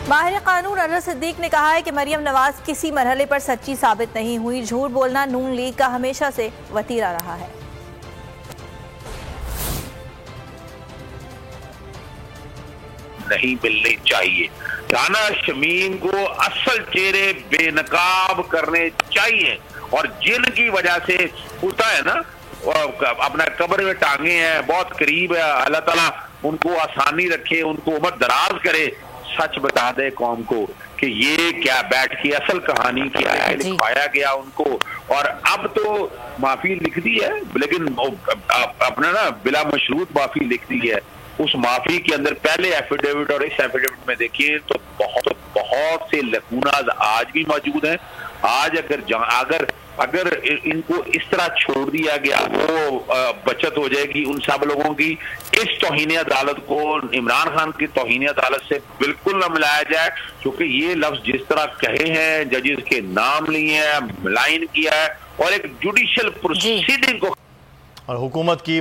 माहिर कानून अनवर सिद्दीक ने कहा है कि मरियम नवाज किसी मरहले पर सच्ची साबित नहीं हुई। झूठ बोलना नून लीग का हमेशा से वतीरा रहा है। नहीं मिलनी चाहिए। राना शमीम को असल चेहरे बेनकाब करने चाहिए और जिनकी वजह से होता है ना, अपना कब्र में टांगे हैं, बहुत करीब है, अल्लाह ताला उनको आसानी रखे, उनको उम्र दराज करे, सच बता दे कौम को कि ये क्या बैठ की असल कहानी क्या है, लिखवाया गया उनको। और अब तो माफी लिख दी है, लेकिन अपना ना बिला मशरूत माफी लिख दी है। उस माफी के अंदर पहले एफिडेविट और इस एफिडेविट में देखिए तो बहुत से लकूनाज आज भी मौजूद हैं। आज अगर इनको इस तरह छोड़ दिया गया वो बचत हो जाएगी उन सब लोगों की। इस तौहीन अदालत को इमरान खान की तौहीन अदालत से बिल्कुल न मिलाया जाए, क्योंकि ये लफ्ज जिस तरह कहे हैं, जजेस के नाम लिए हैं, मिलाइन किया है और एक जुडिशियल प्रोसीडिंग को और हुकूमत की